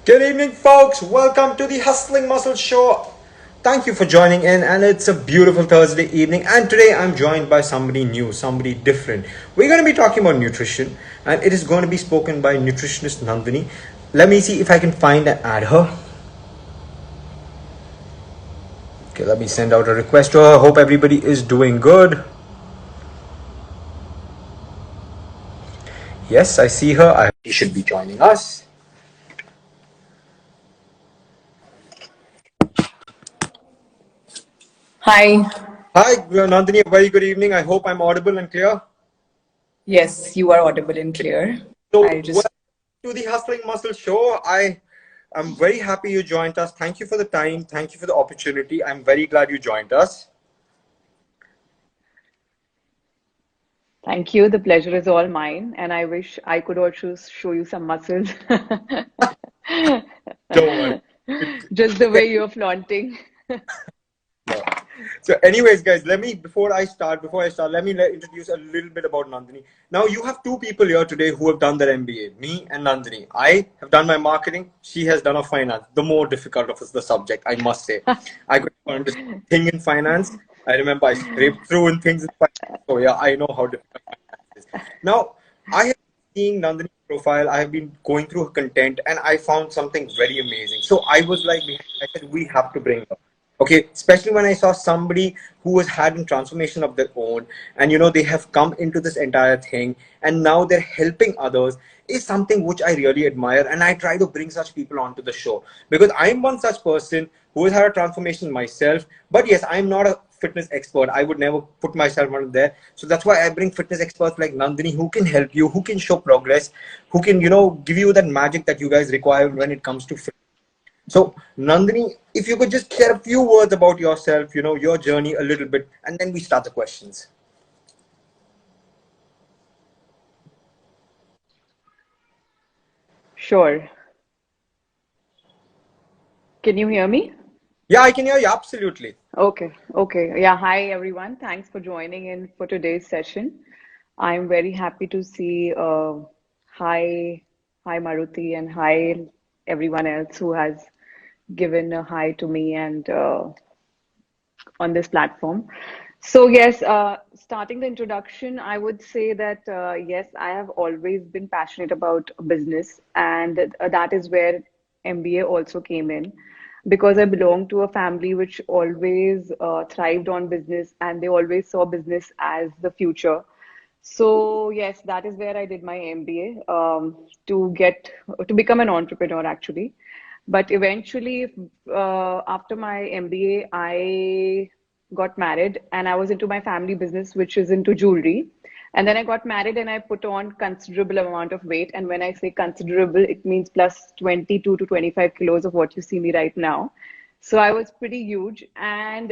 Good evening, folks. Welcome to the Hustling Muscle Show. Thank you for joining in, and it's a beautiful Thursday evening. And today I'm joined by somebody new, somebody different. We're going to be talking about nutrition, and it is going to be spoken by nutritionist Nandini. Let me see if I can find and add her. Okay, let me send out a request to her. Hope everybody is doing good. Yes, I see her. She should be joining us. Hi. Hi, Nandini. A very good evening. I hope I'm audible and clear. Yes, you are audible and clear. So, I just welcome to the Hustling Muscle Show. I'm very happy you joined us. Thank you for the time. Thank you for the opportunity. I'm very glad you joined us. thank you. The pleasure is all mine, and I wish I could also show you some muscles. Don't worry. Just the way you're flaunting. So, anyways, guys, before I start, introduce a little bit about Nandini. Now, you have two people here today who have done their MBA, me and Nandini. I have done my marketing. She has done her finance. The more difficult of the subject, I must say. I got to understand thing in finance. I remember I scraped through in things in finance. So, yeah, I know how difficult finance is. Now, I have been seeing Nandini's profile. I have been going through her content, and I found something very amazing. So, I was like, I said, we have to bring her. Okay, especially when I saw somebody who has had a transformation of their own, and they have come into this entire thing, and now they're helping others, is something which I really admire, and I try to bring such people onto the show because I'm one such person who has had a transformation myself. But yes, I'm not a fitness expert. I would never put myself on there. So that's why I bring fitness experts like Nandini who can help you, who can show progress, who can give you that magic that you guys require when it comes to fitness. So, Nandini, if you could just share a few words about yourself, your journey a little bit, and then we start the questions. Sure. Can you hear me? Yeah, I can hear you absolutely. Okay. Yeah, hi everyone. Thanks for joining in for today's session. I'm very happy to see hi, hi Maruti, and hi everyone else who has given a hi to me and on this platform. So yes, starting the introduction, I would say that yes, I have always been passionate about business, and that is where MBA also came in, because I belong to a family which always thrived on business, and they always saw business as the future. So yes, that is where I did my MBA to become an entrepreneur actually. But eventually, after my MBA, I got married and I was into my family business, which is into jewelry. And then I got married and I put on considerable amount of weight. And when I say considerable, it means plus 22 to 25 kilos of what you see me right now. So I was pretty huge. And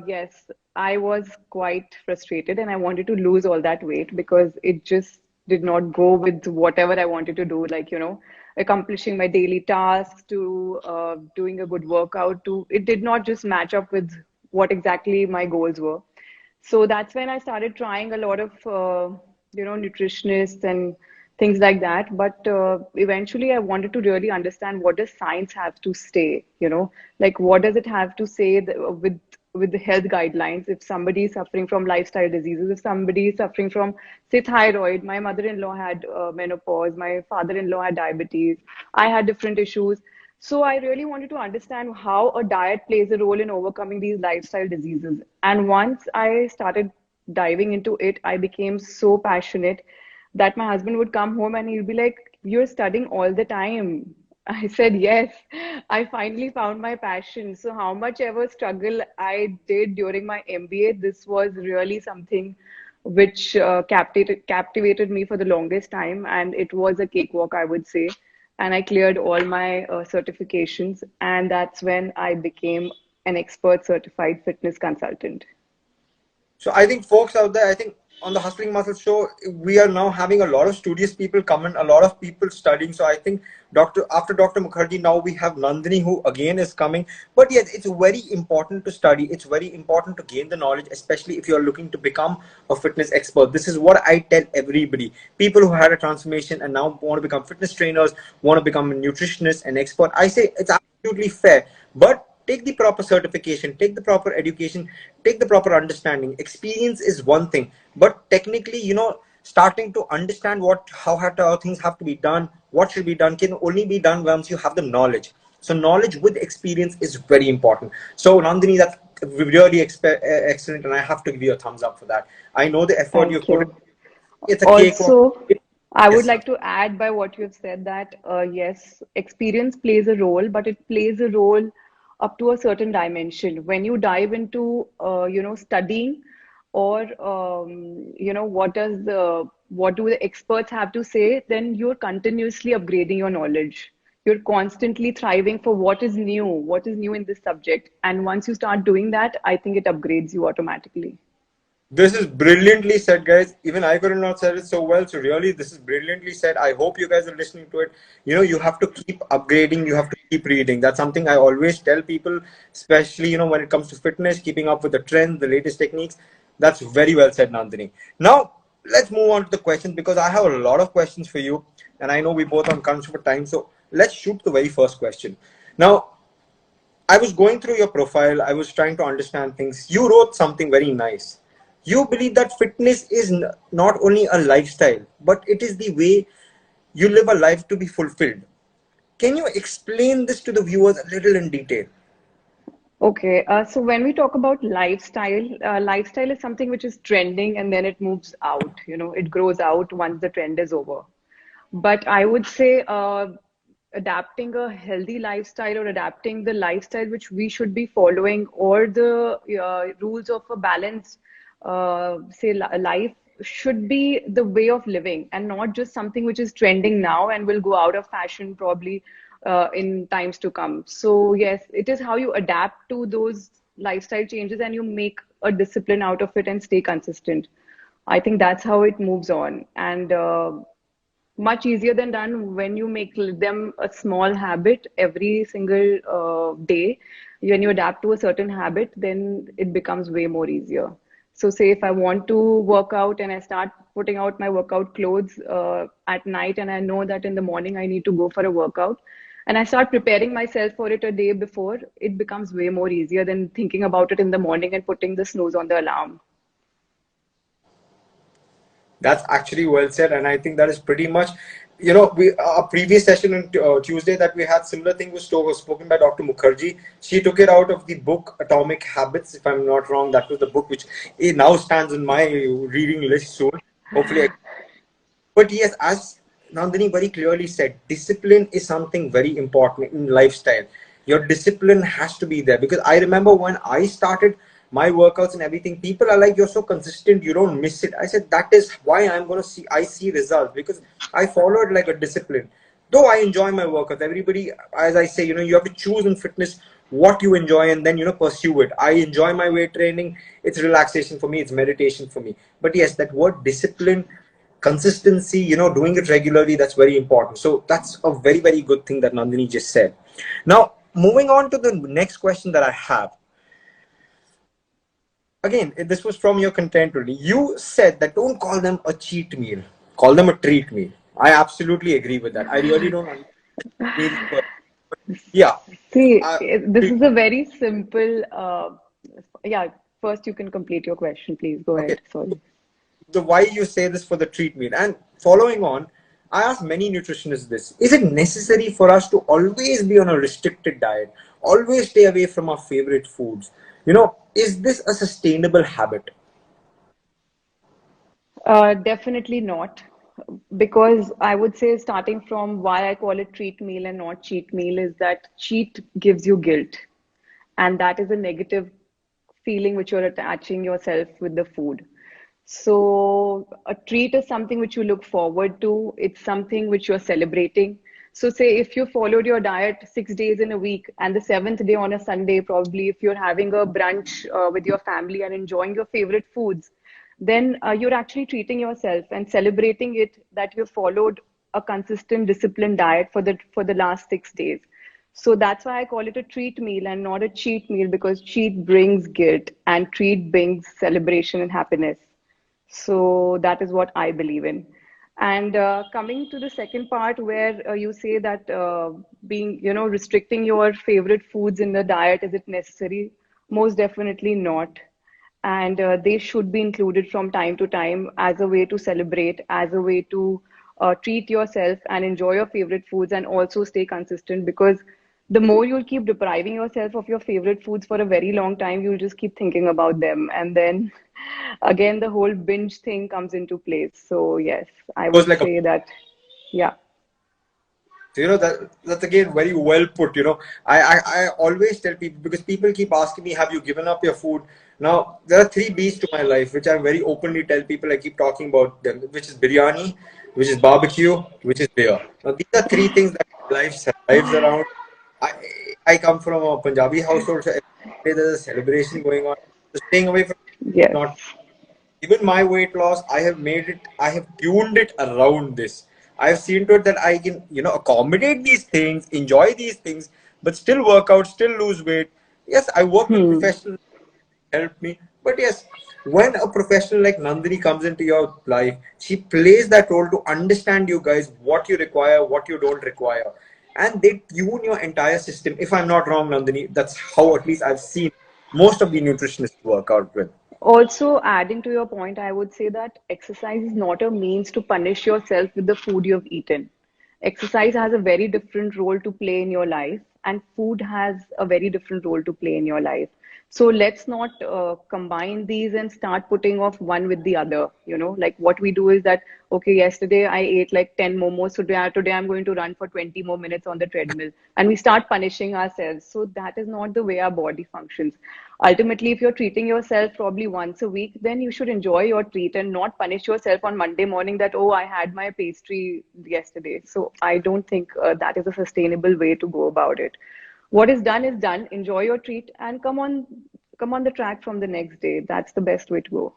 yes, I was quite frustrated and I wanted to lose all that weight because it just did not go with whatever I wanted to do, like, accomplishing my daily tasks to doing a good workout to it did not just match up with what exactly my goals were. So that's when I started trying a lot of nutritionists and things like that. But eventually I wanted to really understand, what does science have to say, like what does it have to say with the health guidelines if somebody is suffering from lifestyle diseases, if somebody is suffering from, say, thyroid. My mother-in-law had menopause, my father-in-law had diabetes, I had different issues. So I really wanted to understand how a diet plays a role in overcoming these lifestyle diseases. And once I started diving into it, I became so passionate that my husband would come home and he'd be like, "You're studying all the time." I said, "Yes, I finally found my passion." So, how much ever struggle I did during my MBA, this was really something which captivated me for the longest time. And it was a cakewalk, I would say. And I cleared all my certifications. And that's when I became an expert certified fitness consultant. So I think folks out there, I think on the Hustling Muscle show, we are now having a lot of studious people come in, a lot of people studying. So I think after Dr. Mukherjee, now we have Nandini, who again is coming. But yes, it's very important to study. It's very important to gain the knowledge, especially if you're looking to become a fitness expert. This is what I tell everybody. People who had a transformation and now want to become fitness trainers, want to become a nutritionist and expert. I say it's absolutely fair. But take the proper certification, take the proper education, take the proper understanding. Experience is one thing, but technically, starting to understand how things have to be done, what should be done, can only be done once you have the knowledge. So knowledge with experience is very important. So Nandini, that's really excellent, and I have to give you a thumbs up for that. I know the effort you've Thank put in. you. It's a cakewalk. Also, I would Yes, like to add by what you've said that yes, experience plays a role, but it plays a role up to a certain dimension. When you dive into studying or what do the experts have to say, then you're continuously upgrading your knowledge. You're constantly thriving for what is new in this subject. And once you start doing that, I think it upgrades you automatically. this is brilliantly said, guys. Even I could have not said it so well. So really, this is brilliantly said. I hope you guys are listening to it. You have to keep upgrading. You have to keep reading. That's something I always tell people, especially, when it comes to fitness, keeping up with the trends, the latest techniques. That's very well said, Nandini. Now, let's move on to the questions because I have a lot of questions for you. And I know we both on crunch for time. So let's shoot the very first question. Now, I was going through your profile. I was trying to understand things. You wrote something very nice. You believe that fitness is not only a lifestyle, but it is the way you live a life to be fulfilled. Can you explain this to the viewers a little in detail? Okay, so when we talk about lifestyle, lifestyle is something which is trending and then it moves out, it grows out once the trend is over. But I would say adapting a healthy lifestyle or adapting the lifestyle which we should be following or the rules of a balanced, life should be the way of living and not just something which is trending now and will go out of fashion probably in times to come. So yes, it is how you adapt to those lifestyle changes and you make a discipline out of it and stay consistent. I think that's how it moves on. And much easier than done when you make them a small habit every single day. When you adapt to a certain habit, then it becomes way more easier. So say if I want to work out and I start putting out my workout clothes at night and I know that in the morning I need to go for a workout and I start preparing myself for it a day before, it becomes way more easier than thinking about it in the morning and putting the snooze on the alarm. That's actually well said, and I think that is pretty much, we a previous session on Tuesday that we had similar thing was spoken by Dr. Mukherjee. She took it out of the book Atomic Habits, if I'm not wrong. That was the book which now stands on my reading list soon. Hopefully, but yes, as Nandini very clearly said, discipline is something very important in lifestyle. Your discipline has to be there because I remember when I started my workouts and everything, people are like, "You're so consistent, you don't miss it." I said, "That is why I see results because I followed like a discipline." Though I enjoy my workouts, everybody, as I say, you have to choose in fitness what you enjoy and then pursue it. I enjoy my weight training. It's relaxation for me. It's meditation for me. But yes, that word discipline, consistency, doing it regularly, that's very important. So that's a very, very good thing that Nandini just said. Now, moving on to the next question that I have. Again, this was from your content really. You said that don't call them a cheat meal, call them a treat meal. I absolutely agree with that. I really don't understand meal first. Yeah. See, Uh, this is a very simple. Yeah, first you can complete your question, please. Go okay. ahead. Sorry. The why you say this for the treat meal. And following on, I ask many nutritionists this: is it necessary for us to always be on a restricted diet, always stay away from our favorite foods? Is this a sustainable habit? Definitely not. Because I would say, starting from why I call it treat meal and not cheat meal, is that cheat gives you guilt. And that is a negative feeling which you're attaching yourself with the food. So, a treat is something which you look forward to, it's something which you're celebrating. So, say if you followed your diet 6 days in a week, and the seventh day on a Sunday, probably if you're having a brunch with your family and enjoying your favorite foods, then you're actually treating yourself and celebrating it that you followed a consistent, disciplined diet for the last 6 days. So that's why I call it a treat meal and not a cheat meal, because cheat brings guilt and treat brings celebration and happiness. So that is what I believe in. And coming to the second part, where you say that restricting your favorite foods in the diet, is it necessary? Most definitely not. And they should be included from time to time as a way to celebrate, as a way to treat yourself and enjoy your favorite foods, and also stay consistent, because the more you'll keep depriving yourself of your favorite foods for a very long time, you'll just keep thinking about them. And then again, the whole binge thing comes into place. So, yes, I Goes would like a say that, yeah. So, that's again very well put. I always tell people, because people keep asking me, have you given up your food? Now, there are three B's to my life, which I very openly tell people. I keep talking about them, which is biryani, which is barbecue, which is beer. Now, these are three things that my life survives around. I I come from a Punjabi household, so every day there's a celebration going on. So staying away from Yes. not even my weight loss, I have tuned it around this. I've seen to it that I can, accommodate these things, enjoy these things, but still work out, still lose weight. Yes, I work with Hmm. professionals to help me, but yes, when a professional like Nandini comes into your life, she plays that role to understand you guys, what you require, what you don't require, and they tune your entire system. If I'm not wrong, Nandini, that's how at least I've seen most of the nutritionists work out with. Also, adding to your point, I would say that exercise is not a means to punish yourself with the food you've eaten. Exercise has a very different role to play in your life, and food has a very different role to play in your life. So let's not combine these and start putting off one with the other. Like what we do is that, okay, yesterday I ate like 10 momos. Today I'm going to run for 20 more minutes on the treadmill. And we start punishing ourselves. So that is not the way our body functions. Ultimately, if you're treating yourself probably once a week, then you should enjoy your treat and not punish yourself on Monday morning that, oh, I had my pastry yesterday. So I don't think that is a sustainable way to go about it. What is done is done. Enjoy your treat and come on the track from the next day. That's the best way to go.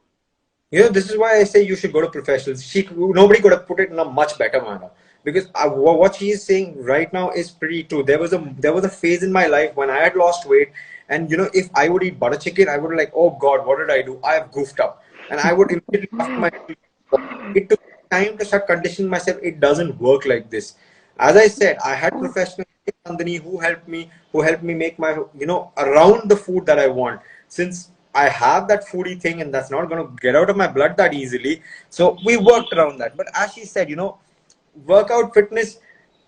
This is why I say you should go to professionals. Nobody could have put it in a much better manner, because what she is saying right now is pretty true. There was a phase in my life when I had lost weight, and if I would eat butter chicken, I would like, oh God, what did I do? I have goofed up, and I would immediately ask myself, it took time to start conditioning myself. It doesn't work like this. As I said, I had professionals like Nandini who helped me make my around the food that I want. Since I have that foodie thing, and that's not going to get out of my blood that easily, so we worked around that. But as she said, workout, fitness,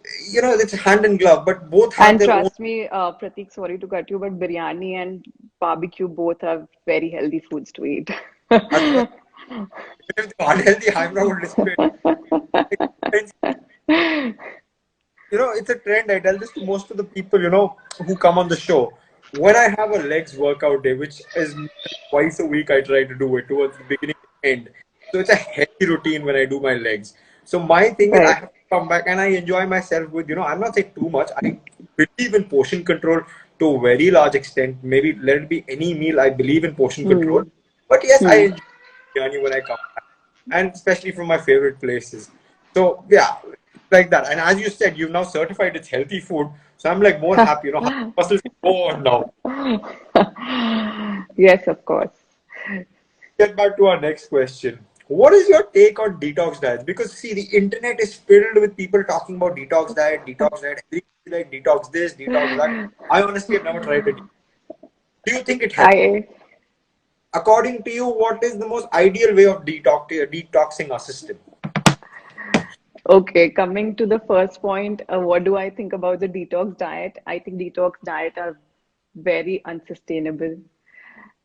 it's hand in glove, but both have And their own. trust me, Pratik, sorry to cut you, but biryani and barbecue both are very healthy foods to eat. Even if they're unhealthy, I'm not going to listen to it. It's a trend. I tell this to most of the people, who come on the show. When I have a legs workout day, which is twice a week, I try to do it towards the beginning and end. So it's a heavy routine when I do my legs. So my thing is, I Right. have to come back and I enjoy myself with, I'm not saying too much. I believe in portion control to a very large extent. Maybe let it be any meal. I believe in portion control. Hmm. But yes, I Hmm. enjoy biryani when I come back, and especially from my favorite places. So yeah, like that. And as you said, you've now certified it's healthy food. So I'm like more happy. Muscles can go on now. Yes, of course. Get back to our next question. What is your take on detox diets? Because see, the internet is filled with people talking about detox diet, detox diet. Everybody like detox this, detox that. I honestly have never tried it. Do you think it helps? I According to you, what is the most ideal way of detoxing our system? Okay, coming to the first point, what do I think about the detox diet? I think detox diet are very unsustainable.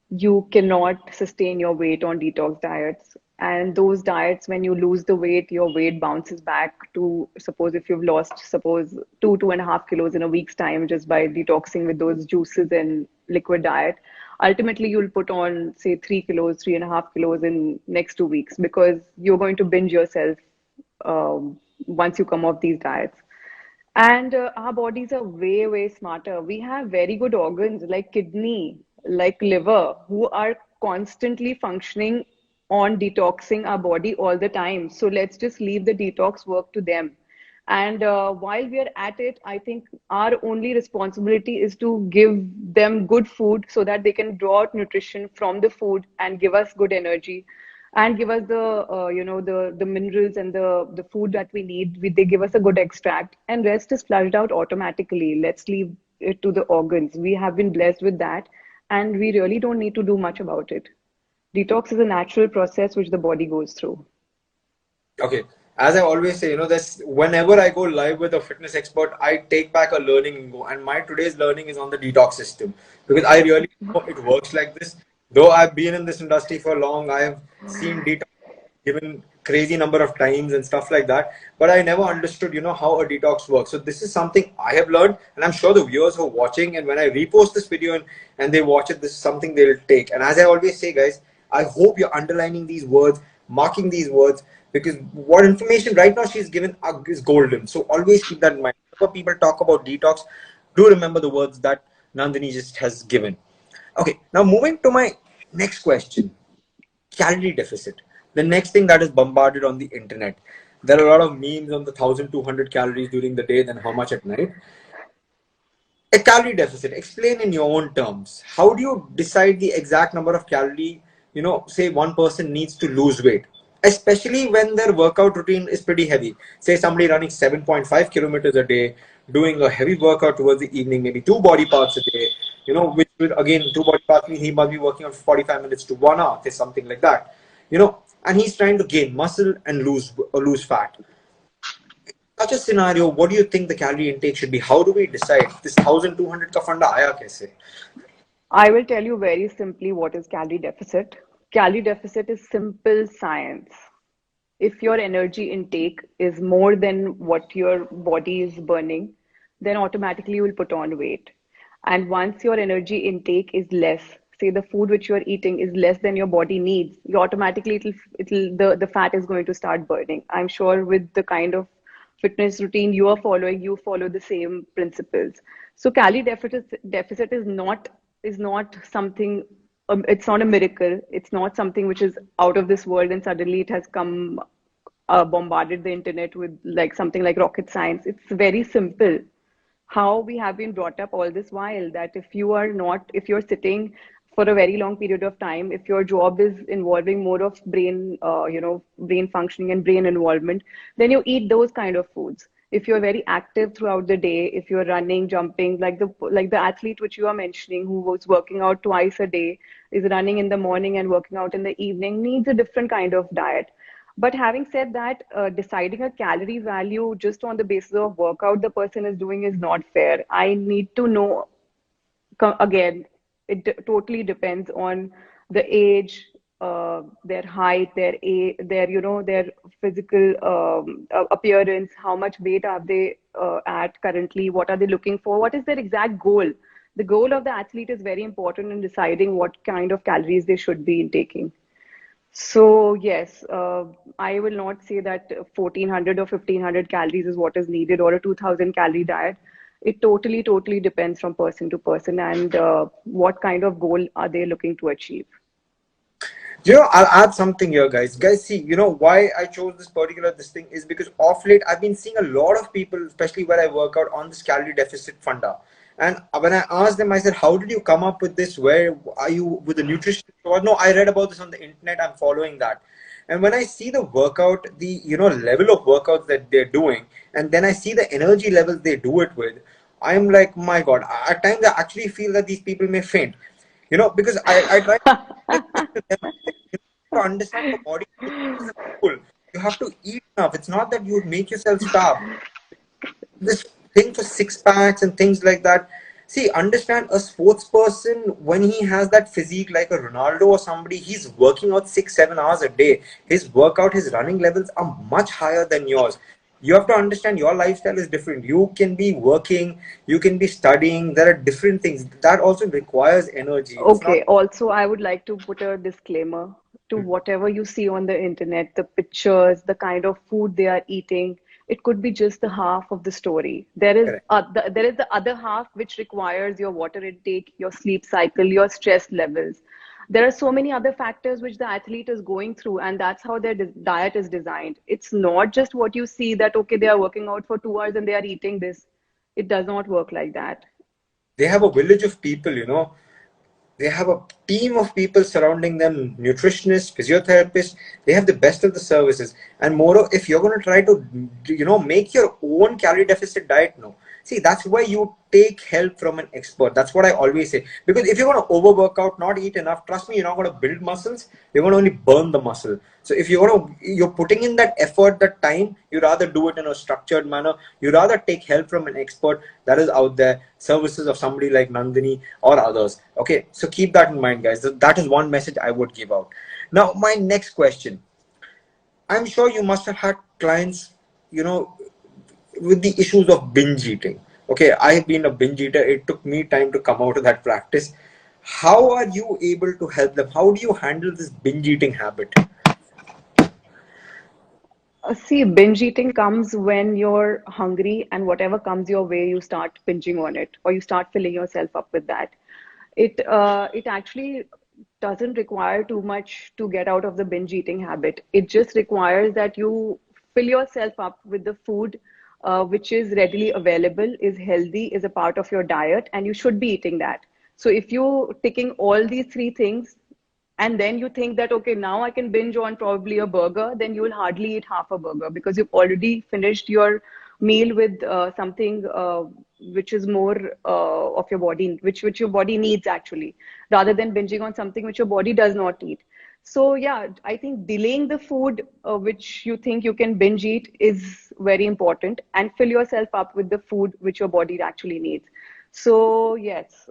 You cannot sustain your weight on detox diets. And those diets, when you lose the weight, your weight bounces back to, suppose if you've lost, suppose 2.5 kilos in a week's time just by detoxing with those juices and liquid diet. Ultimately, you'll put on, say, 3 kilos, 3.5 kilos in next 2 weeks, because you're going to binge yourself once you come off these diets. And our bodies are way, way smarter. We have very good organs like kidney, like liver, who are constantly functioning on detoxing our body all the time. So let's just leave the detox work to them. And while we are at it, I think our only responsibility is to give them good food so that they can draw out nutrition from the food and give us good energy and give us the the minerals and the food that we need. They give us a good extract, and rest is flushed out automatically. Let's leave it to the organs. We have been blessed with that, and we really don't need to do much about it. Detox is a natural process which the body goes through. Okay. As I always say, this whenever I go live with a fitness expert, I take back a learning and go. And my today's learning is on the detox system because I really know it works like this. Though I've been in this industry for long, I have seen detox given crazy number of times and stuff like that. But I never understood, how a detox works. So this is something I have learned, and I'm sure the viewers who are watching, and when I repost this video and they watch it, this is something they'll take. And as I always say, guys, I hope you're underlining these words, marking these words, because what information right now she's given is golden. So always keep that in mind. Whenever people talk about detox, do remember the words that Nandini just has given. Okay, now moving to my next question, calorie deficit. The next thing that is bombarded on the internet. There are a lot of memes on the 1,200 calories during the day, then how much at night. A calorie deficit, explain in your own terms. How do you decide the exact number of calorie, say one person needs to lose weight, especially when their workout routine is pretty heavy. Say somebody running 7.5 kilometers a day, doing a heavy workout towards the evening, maybe two body parts a day, which would, again, two body parts mean he must be working on 45 minutes to 1 hour, say something like that, and he's trying to gain muscle and lose fat. Such a scenario, what do you think the calorie intake should be? How do we decide this 1,200 ka funda aaya kaise? I will tell you very simply what is calorie deficit. Calorie deficit is simple science. If your energy intake is more than what your body is burning, then automatically you will put on weight. And once your energy intake is less, say the food which you are eating is less than your body needs, you automatically the fat is going to start burning. I'm sure with the kind of fitness routine you are following, you follow the same principles. So calorie deficit is not something. It's not a miracle. It's not something which is out of this world and suddenly it has come bombarded the internet with like something like rocket science. It's very simple. How we have been brought up all this while that if you're sitting for a very long period of time, if your job is involving more of brain, brain functioning and brain involvement, then you eat those kind of foods. If you're very active throughout the day, if you're running, jumping, like the athlete which you are mentioning who was working out twice a day, is running in the morning and working out in the evening, needs a different kind of diet. But having said that, deciding a calorie value just on the basis of workout the person is doing is not fair. I need to know, again, totally depends on the age, their height, their physical appearance, how much weight are they at currently, what are they looking for, what is their exact goal. The goal of the athlete is very important in deciding what kind of calories they should be intaking. So yes, I will not say that 1,400 or 1,500 calories is what is needed or a 2,000 calorie diet. It totally depends from person to person and what kind of goal are they looking to achieve. I'll add something here, guys. Guys, see, why I chose this thing is because off late I've been seeing a lot of people, especially where I work out, on this calorie deficit funda. And when I asked them, I said, "How did you come up with this? Where are you with the nutrition?" Or no, I read about this on the internet. I'm following that. And when I see the workout, the level of workouts that they're doing, and then I see the energy levels they do it with, I'm like, my God. At times I actually feel that these people may faint. Because I try to to understand the body. Is a tool. You have to eat enough. It's not that you make yourself starve. This thing for six packs and things like that. See, understand a sports person when he has that physique like a Ronaldo or somebody, he's working out 6, 7 hours a day. His workout, his running levels are much higher than yours. You have to understand your lifestyle is different. You can be working, you can be studying. There are different things that also requires energy. It's not. Okay, also, I would like to put a disclaimer to whatever you see on the internet, the pictures, the kind of food they are eating. It could be just the half of the story. Correct. There is the other half which requires your water intake, your sleep cycle, your stress levels. There are so many other factors which the athlete is going through, and that's how their diet is designed. It's not just what you see that, okay, they are working out for 2 hours and they are eating this. It does not work like that. They have a village of people, they have a team of people surrounding them, nutritionists, physiotherapists. They have the best of the services. And more, if you're going to try to make your own calorie deficit diet, no, see, that's why you take help from an expert. That's what I always say. Because if you're going to overwork out, not eat enough, trust me, you're not going to build muscles. You're going to only burn the muscle. So if you're putting in that effort, that time, you rather do it in a structured manner. You rather take help from an expert that is out there, services of somebody like Nandini or others. Okay, so keep that in mind, guys. That is one message I would give out. Now, my next question. I'm sure you must have had clients, with the issues of binge eating. Okay, I have been a binge eater. It took me time to come out of that practice. How are you able to help them? How do you handle this binge eating habit? See, binge eating comes when you're hungry, and whatever comes your way, you start binging on it, or you start filling yourself up with that. It actually doesn't require too much to get out of the binge eating habit. It just requires that you fill yourself up with the food which is readily available, is healthy, is a part of your diet, and you should be eating that. So if you're ticking all these three things, and then you think that, okay, now I can binge on probably a burger, then you will hardly eat half a burger because you've already finished your meal with something which is more of your body, which your body needs actually, rather than binging on something which your body does not need. So yeah, I think delaying the food which you think you can binge eat is very important, and fill yourself up with the food which your body actually needs. So yes,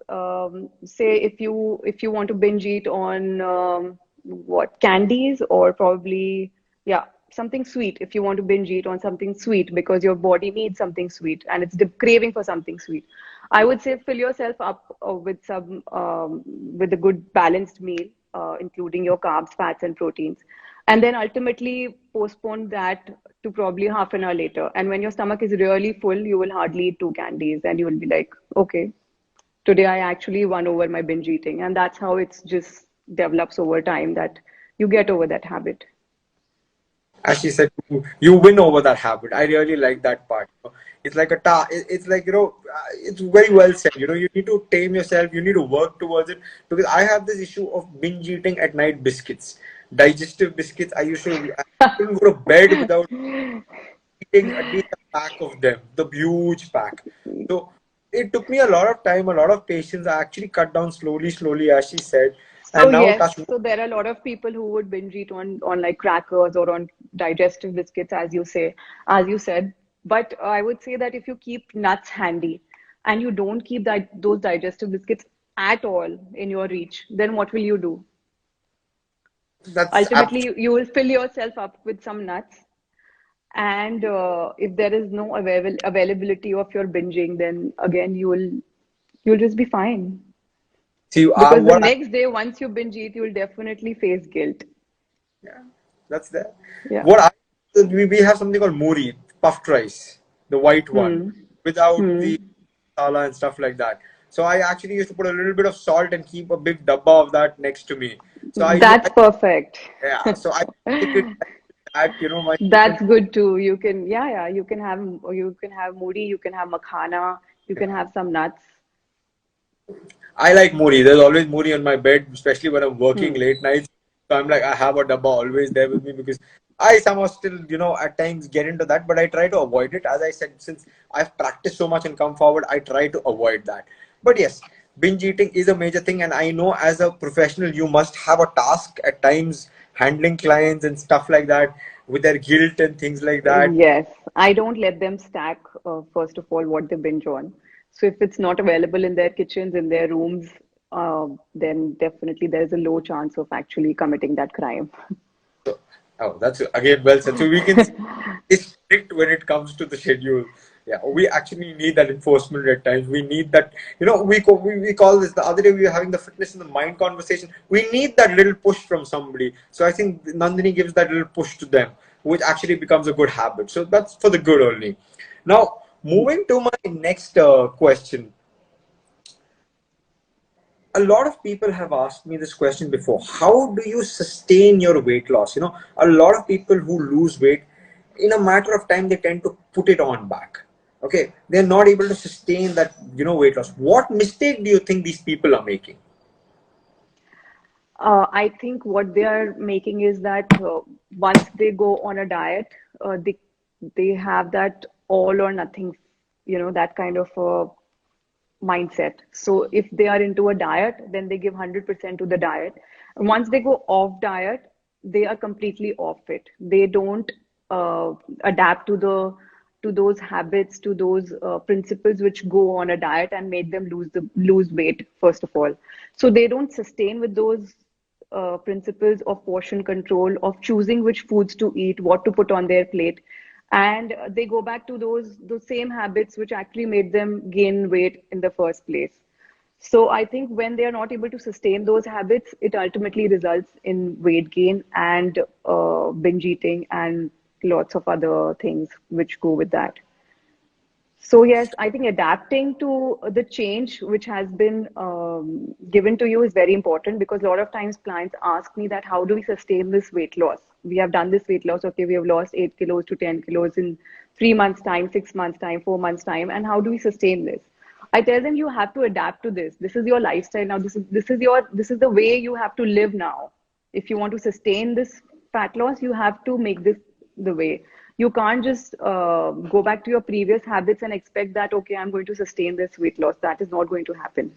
say if you want to binge eat on what candies, or probably, yeah, something sweet. If you want to binge eat on something sweet because your body needs something sweet and it's craving for something sweet, I would say fill yourself up with some with a good balanced meal, including your carbs, fats, and proteins, and then ultimately postpone that to probably half an hour later. And when your stomach is really full, you will hardly eat two candies, and you will be like, okay, today I actually won over my binge eating. And that's how it's just develops over time, that you get over that habit. As she said, you win over that habit. I really like that part. It's like it's like, it's very well said. You need to tame yourself. You need to work towards it, because I have this issue of binge eating at night. Biscuits, digestive biscuits. I couldn't go to bed without eating at least a pack of them, the huge pack. So it took me a lot of time, a lot of patience. I actually cut down slowly, slowly, as she said, So and now yes, touch. so there are a lot of people who would binge eat on like crackers or on digestive biscuits, as you said. But I would say that if you keep nuts handy and you don't keep those digestive biscuits at all in your reach, then what will you do? That's Ultimately, you will fill yourself up with some nuts, and if there is no availability of your binging, then again you'll just be fine. see Because the what I. next day, once you binge eat, you'll definitely face guilt. Yeah, that's there. Yeah. What I we have something called muri, puffed rice, the white one, Hmm. without the Hmm. masala and stuff like that. So I actually used to put a little bit of salt and keep a big dabba of that next to me. So That's perfect. yeah, so I take it like that, my That's good too. You can, yeah, yeah, you can have moody, you can have makhana, you can yeah. have some nuts. I like muri. There's always muri on my bed, especially when I'm working Hmm. late nights. So I'm like, I have a dabba always there with me, because I somehow still, at times get into that, but I try to avoid it. As I said, since I've practiced so much and come forward, I try to avoid that. But yes, binge eating is a major thing. And I know as a professional, you must have a task at times handling clients and stuff like that with their guilt and things like that. Yes, I don't let them stack, first of all, what they binge on. So if it's not available in their kitchens, in their rooms, then definitely there is a low chance of actually committing that crime. Oh, that's again well said. So we can see it's strict when it comes to the schedule. Yeah, we actually need that enforcement at times. We need that, we call this, the other day we were having the fitness in the mind conversation. We need that little push from somebody. So I think Nandini gives that little push to them, which actually becomes a good habit. So that's for the good only. Now, moving to my next question. a lot of people have asked me this question before. How do you sustain your weight loss? A lot of people who lose weight, in a matter of time, they tend to put it on back. Okay, they're not able to sustain that, weight loss. What mistake do you think these people are making? I think what they are making is that once they go on a diet, they have that all or nothing, that kind of mindset. So if they are into a diet, then they give 100% to the diet. And once they go off diet, they are completely off it. They don't adapt to the to those habits, to those principles which go on a diet and make them lose weight, first of all. So they don't sustain with those principles of portion control, of choosing which foods to eat, what to put on their plate, and they go back to those same habits which actually made them gain weight in the first place. So I think when they are not able to sustain those habits, it ultimately results in weight gain and binge eating and lots of other things which go with that. So yes, I think adapting to the change which has been given to you is very important, because a lot of times clients ask me that how do we sustain this weight loss? We have done this weight loss. Okay, we have lost 8 kilos to 10 kilos in 3 months time, 6 months time, 4 months time, and how do we sustain this? I tell them you have to adapt to this. This is your lifestyle now. This is the way you have to live now. If you want to sustain this fat loss, you have to make this the way. You can't just go back to your previous habits and expect that, okay, I'm going to sustain this weight loss. That is not going to happen.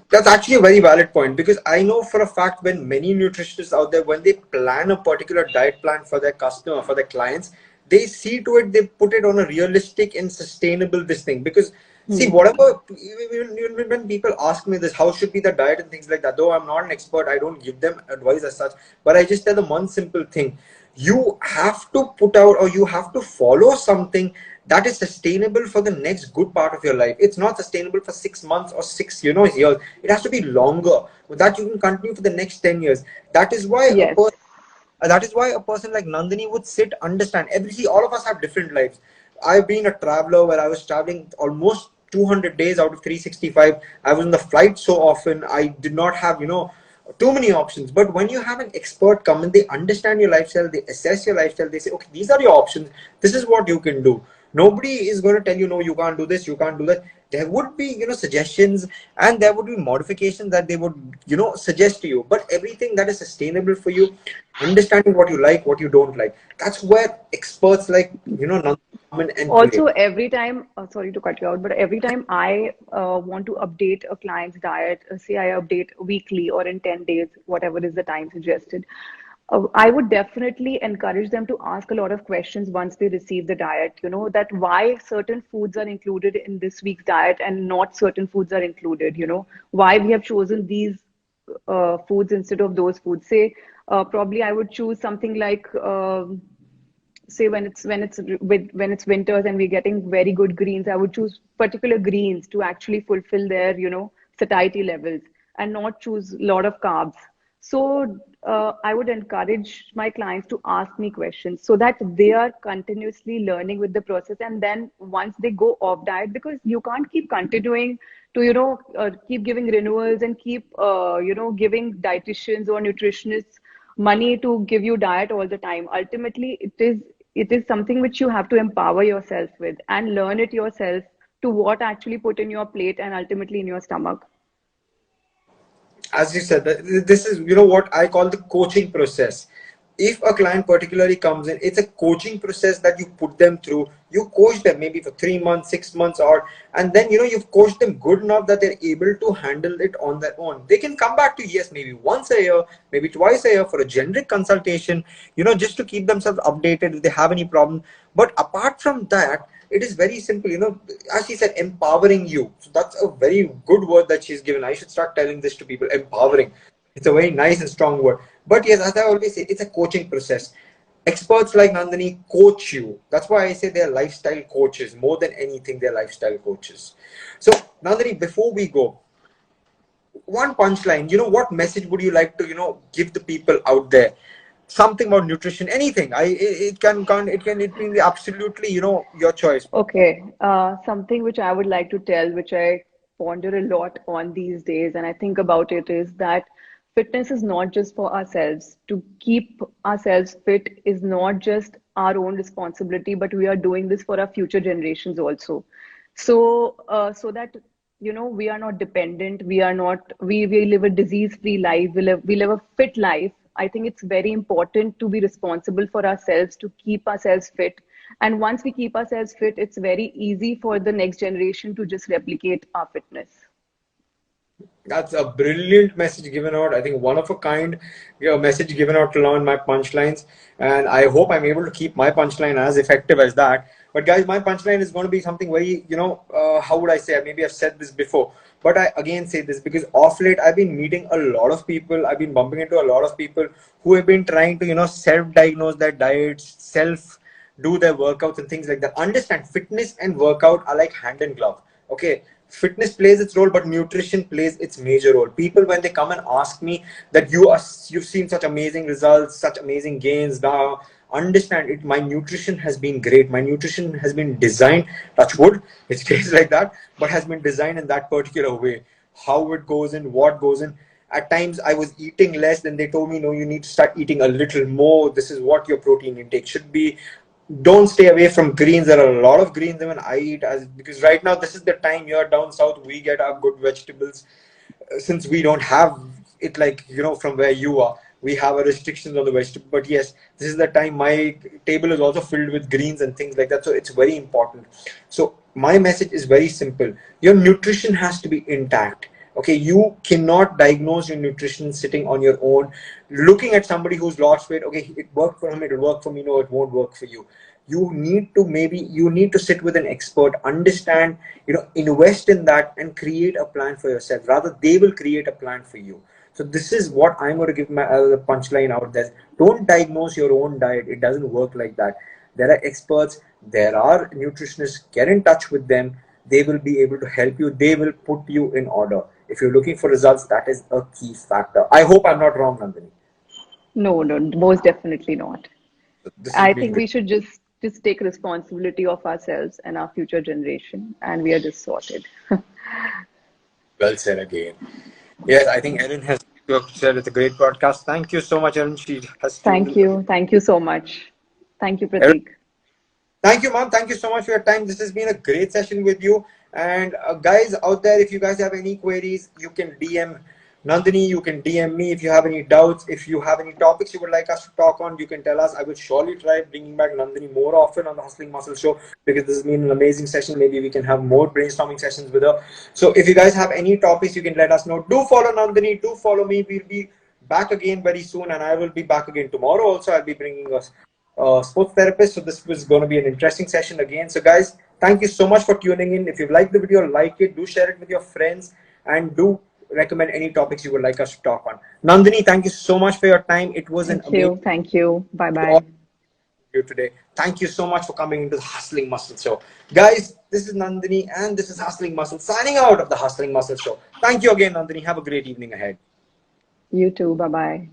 That's actually a very valid point, because I know for a fact when many nutritionists out there, when they plan a particular diet plan for their customer, for their clients, they see to it, they put it on a realistic and sustainable this thing. Because see, Hmm. whatever, even when people ask me this, how should be the diet and things like that, though I'm not an expert, I don't give them advice as such, but I just tell them one simple thing. You have to put out, or you have to follow something that is sustainable for the next good part of your life. It's not sustainable for 6 months or six, years. It has to be longer, that you can continue for the next 10 years. That is why a Yes. person that is why a person like Nandini would sit, understand. See, all of us have different lives. I've been a traveler where I was traveling almost 200 days out of 365. I was on the flight so often. I did not have, too many options. But when you have an expert come and they understand your lifestyle, they assess your lifestyle, they say, okay, these are your options. This is what you can do. Nobody is going to tell you, no, you can't do this, you can't do that. There would be, suggestions, and there would be modifications that they would, suggest to you. But everything that is sustainable for you, understanding what you like, what you don't like, that's where experts like, Nandini come in and play. Also, every time, sorry to cut you out, but every time I want to update a client's diet, say I update weekly or in 10 days, whatever is the time suggested, I would definitely encourage them to ask a lot of questions once they receive the diet, that why certain foods are included in this week's diet and not certain foods are included, why we have chosen these foods instead of those foods. Say, probably I would choose something like, say when it's winters and we're getting very good greens, I would choose particular greens to actually fulfill their satiety levels, and not choose a lot of carbs. So I would encourage my clients to ask me questions so that they are continuously learning with the process. And then once they go off diet, because you can't keep continuing to keep giving renewals and keep giving dietitians or nutritionists money to give you diet all the time. Ultimately, it is something which you have to empower yourself with and learn it yourself, to what actually put in your plate and ultimately in your stomach. As you said, this is, what I call the coaching process. If a client particularly comes in, it's a coaching process that you put them through. You coach them maybe for 3 months, 6 months, or and then you've coached them good enough that they're able to handle it on their own. They can come back to you, yes, maybe once a year, maybe twice a year, for a generic consultation, just to keep themselves updated if they have any problem. But apart from that, it is very simple, as she said, empowering you. So that's a very good word that she's given. I should start telling this to people. Empowering, it's a very nice and strong word. But yes, as I always say, it's a coaching process. Experts like Nandini coach you. That's why I say they're lifestyle coaches. More than anything, they're lifestyle coaches. So Nandini, before we go, one punchline, what message would you like to give the people out there? Something about nutrition, anything. It can be absolutely your choice. Okay, something which I would like to tell, which I ponder a lot on these days, and I think about it, is that fitness is not just for ourselves. To keep ourselves fit is not just our own responsibility, but we are doing this for our future generations also. So that we are not dependent. We are not. We live a disease-free life. We live a fit life. I think it's very important to be responsible for ourselves, to keep ourselves fit. And once we keep ourselves fit, it's very easy for the next generation to just replicate our fitness. That's a brilliant message given out. I think one of a kind, message given out to learn my punchlines. And I hope I'm able to keep my punchline as effective as that. But guys, my punchline is going to be something very, how would I say? Maybe I've said this before, but I again say this because off late I've been meeting a lot of people. I've been bumping into a lot of people who have been trying to, self-diagnose their diets, do their workouts and things like that. Understand, fitness and workout are like hand in glove. Okay, fitness plays its role, but nutrition plays its major role. People, when they come and ask me that you've seen such amazing results, such amazing gains now, understand it. My nutrition has been great. My nutrition has been designed, touch wood, it stays like that, but has been designed in that particular way. How it goes in, what goes in. At times I was eating less, then they told me, no, you need to start eating a little more. This is what your protein intake should be. Don't stay away from greens. There are a lot of greens even I eat, as because right now this is the time here down south we get our good vegetables. Since we don't have it like from where you are, we have a restrictions on the vegetable. But yes, this is the time my table is also filled with greens and things like that. So it's very important. So my message is very simple. Your nutrition has to be intact. Okay, you cannot diagnose your nutrition sitting on your own, looking at somebody who's lost weight. Okay, it worked for him, it'll work for me. No, it won't work for you. You need to sit with an expert, understand, invest in that and create a plan for yourself. Rather, they will create a plan for you. So this is what I'm going to give my punchline out there. Don't diagnose your own diet. It doesn't work like that. There are experts, there are nutritionists. Get in touch with them. They will be able to help you. They will put you in order. If you're looking for results, that is a key factor. I hope I'm not wrong, Nandini. No, no, most definitely not. So this has I been think great. we should just take responsibility of ourselves and our future generation, and we are just sorted. Well said again. Yes, I think Erin has said it's a great podcast. Thank you so much, Erin. She has tuned Thank in again. you. Thank you so much. Thank you, Erin, Prateek. thank you, ma'am. Thank you so much for your time. This has been a great session with you. And guys out there, if you guys have any queries, you can DM Nandini. You can DM me if you have any doubts. If you have any topics you would like us to talk on, you can tell us. I will surely try bringing back Nandini more often on the Hustling Muscle Show because this has been an amazing session. Maybe we can have more brainstorming sessions with her. So if you guys have any topics, you can let us know. Do follow Nandini. Do follow me. We'll be back again very soon, and I will be back again tomorrow. Also, I'll be bringing us sports therapist. So this was going to be an interesting session again. So guys, thank you so much for tuning in. If you liked the video, like it, do share it with your friends, and do recommend any topics you would like us to talk on. Nandini, thank you so much for your time. It was an Thank amazing you. Thank you. Bye all bye. you today. Thank you so much for coming into the Hustling Muscle Show. Guys, this is Nandini and this is Hustling Muscle signing out of the Hustling Muscle Show. Thank you again, Nandini. Have a great evening ahead. You too. Bye bye.